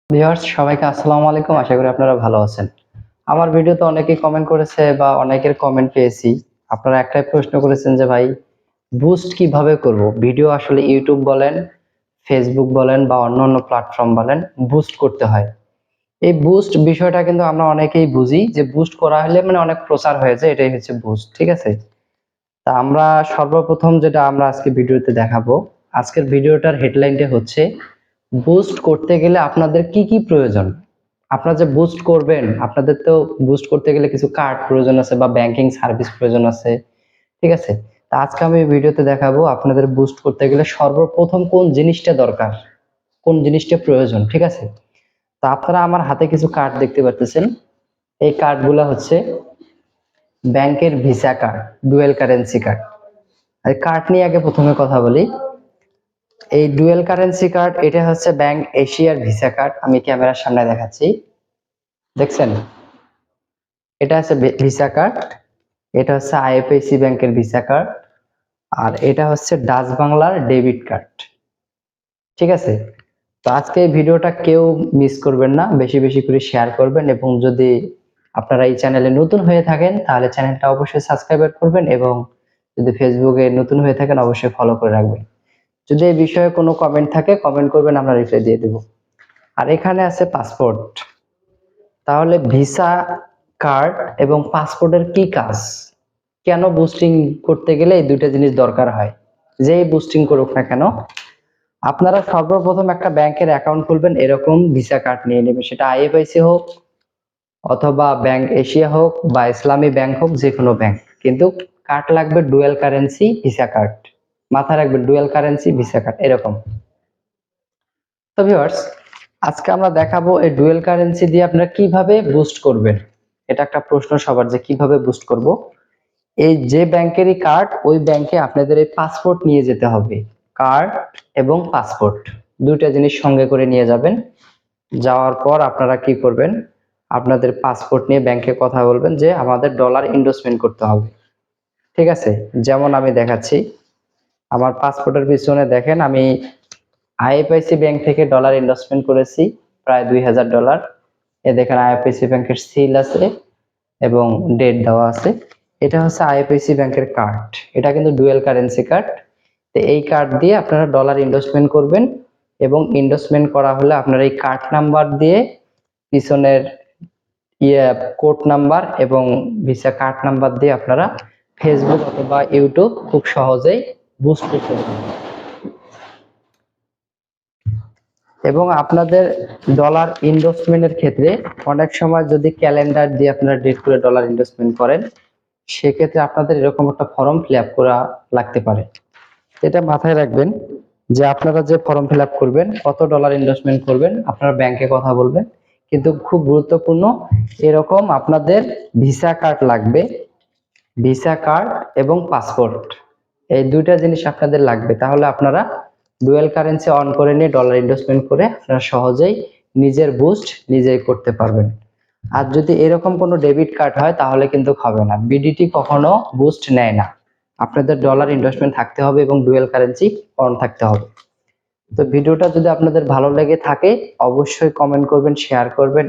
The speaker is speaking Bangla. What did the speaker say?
ভিউয়ার্স সবাইকে আসসালামু আলাইকুম। আশা করি আপনারা ভালো আছেন। আমার ভিডিওতে অনেকেই কমেন্ট করেছে বা অনেকের কমেন্ট পেয়েছি। আপনারা একটাই প্রশ্ন করেছেন যে ভাই বুস্ট কিভাবে করব? ভিডিও আসলে ইউটিউব বলেন, ফেসবুক বলেন বা অন্যান্য প্ল্যাটফর্ম বলেন বুস্ট করতে হয়। এই বুস্ট বিষয়টা কিন্তু আমরা অনেকেই বুঝি যে বুস্ট করা হলে মানে অনেক প্রচার হয়ে যায়, এটাই হচ্ছে বুস্ট। ঠিক আছে? তা আমরা সর্বপ্রথম যেটা আমরা আজকে ভিডিওতে দেখাবো, আজকের ভিডিওটার হেডলাইনটা হচ্ছে বুস্ট করতে গেলে আপনাদের কি কি প্রয়োজন। আপনারা যে বুস্ট করবেন, আপনাদের তো বুস্ট করতে গেলে কিছু কার্ড প্রয়োজন আছে বা ব্যাংকিং সার্ভিস প্রয়োজন আছে। ঠিক আছে? তা আজকে আমি এই ভিডিওতে দেখাবো আপনাদের বুস্ট করতে গেলে সর্বপ্রথম কোন জিনিসটা দরকার, কোন জিনিসটা প্রয়োজন। ঠিক আছে? তা আপনারা আমার হাতে কিছু কার্ড দেখতে পাচ্ছেন। এই কার্ডগুলো হচ্ছে ব্যাংকের visa card, dual currency card. আর কার্ড নিয়ে আগে প্রথমে কথা বলি। এই ডুয়েল কারেন্সি কার্ড এটা হচ্ছে ব্যাংক এশিয়ার ভিসা কার্ড। আমি ক্যামেরার সামনে দেখাচ্ছি, দেখছেন? এটা হচ্ছে ভিসা কার্ড, এটা হচ্ছে আইএফআইসি ব্যাংকের ভিসা কার্ড, আর এটা হচ্ছে ডাচ বাংলার ডেবিট কার্ড। ঠিক আছে? তো আজকে এই ভিডিওটা কেউ মিস করবেন না, বেশি বেশি করে শেয়ার করবেন, এবং যদি আপনারা এই চ্যানেলে নতুন হয়ে থাকেন তাহলে চ্যানেলটা অবশ্যই সাবস্ক্রাইব করবেন, এবং যদি ফেসবুকে নতুন হয়ে থাকেন অবশ্যই ফলো করে রাখবেন। যদি এই বিষয়ে কোনো কমেন্ট থাকে কমেন্ট করবেন, আমরা রিপ্লাই দিয়ে দেব। আর এখানে আছে পাসপোর্ট। তাহলে ভিসা কার্ড এবং পাসপোর্টের কি কাজ, কেন বুস্টিং করতে গেলে এই দুইটা জিনিস দরকার হয়, যেই বুস্টিং করুক না কেন আপনারা সর্বপ্রথম একটা ব্যাংকের অ্যাকাউন্ট খুলবেন, এরকম ভিসা কার্ড নিয়ে নেবেন, সেটা আইএফআইসি হোক অথবা ব্যাংক এশিয়া হোক বা ইসলামী ব্যাংক হোক, যে কোনো ব্যাংক। কিন্তু কার্ড লাগবে ডুয়েল কারেন্সি ভিসা কার্ড, মাথায় রাখবেন ডুয়েল কারেন্সি ভিসা কার্ড এরকম। তো ভিউয়ার্স আজকে আমরা দেখাবো এই ডুয়েল কারেন্সি দিয়ে আপনারা কিভাবে বুস্ট করবেন। এটা একটা প্রশ্ন সবার যে কিভাবে বুস্ট করব। এই যে ব্যাংকেরই কার্ড ওই ব্যাংকে আপনাদের এই পাসপোর্ট নিয়ে যেতে হবে। কার্ড এবং পাসপোর্ট দুইটা জিনিস সঙ্গে করে নিয়ে যাবেন। যাওয়ার পর আপনারা কি করবেন, আপনাদের পাসপোর্ট নিয়ে ব্যাংকে কথা বলবেন যে আমাদের ডলার ইনভেস্টমেন্ট করতে হবে। ঠিক আছে? যেমন আমি দেখাচ্ছি, আমার পাসপোর্টের পিছনে দেখেন আমি আইএফআইসি ব্যাংক থেকে ডলার ইনভেস্টমেন্ট করেছি প্রায় $2000। এ দেখেন আইএফআইসি ব্যাংকের সিল আছে এবং ডেট দেওয়া আছে। এটা হচ্ছে আইএফআইসি ব্যাংকের কার্ড, এটা কিন্তু ডুয়েল কারেন্সি কার্ড। তো এই কার্ড দিয়ে আপনারা ডলার ইনভেস্টমেন্ট করবেন, এবং ইনভেস্টমেন্ট করা হলে আপনারা এই কার্ড নাম্বার দিয়ে পিছনের কোড নাম্বার এবং ভিসা কার্ড নাম্বার দিয়ে আপনারা ফেসবুক অথবা ইউটিউব খুব সহজেই বুস্ট করতে পারবেন। এবং আপনাদের ডলার ইনভেস্টমেন্টের ক্ষেত্রে অনেক সময় যদি ক্যালেন্ডার দিয়ে আপনারা ডেট করে ডলার ইনভেস্টমেন্ট করেন, সেক্ষেত্রে আপনাদের এরকম একটা ফর্ম ফিল আপ করা লাগতে পারে। এটা মাথায় রাখবেন যে আপনারা যে ফর্ম ফিল আপ করবেন, কত ডলার ইনভেস্টমেন্ট করবেন, আপনারা ব্যাংকে কথা বলবেন। কিন্তু খুব গুরুত্বপূর্ণ, এরকম আপনাদের ভিসা কার্ড লাগবে, ভিসা কার্ড এবং পাসপোর্ট, এই দুইটা জিনিস আপনাদের লাগবে। তাহলে আপনারা ডুয়েল কারেন্সি অন করে নিয়ে ডলার ইনভেস্টমেন্ট করে আপনারা সহজেই নিজের বুস্ট নিজেই করতে পারবেন। আর যদি এরকম কোনো ডেবিট কার্ড হয় তাহলে কিন্তু হবে না, বিডিটি কখনো বুস্ট নেয় না। আপনাদের ডলার ইনভেস্টমেন্ট থাকতে হবে এবং ডুয়েল কারেন্সি অন থাকতে হবে। তো ভিডিওটা যদি আপনাদের ভালো লেগে থাকে অবশ্যই কমেন্ট করবেন, শেয়ার করবেন।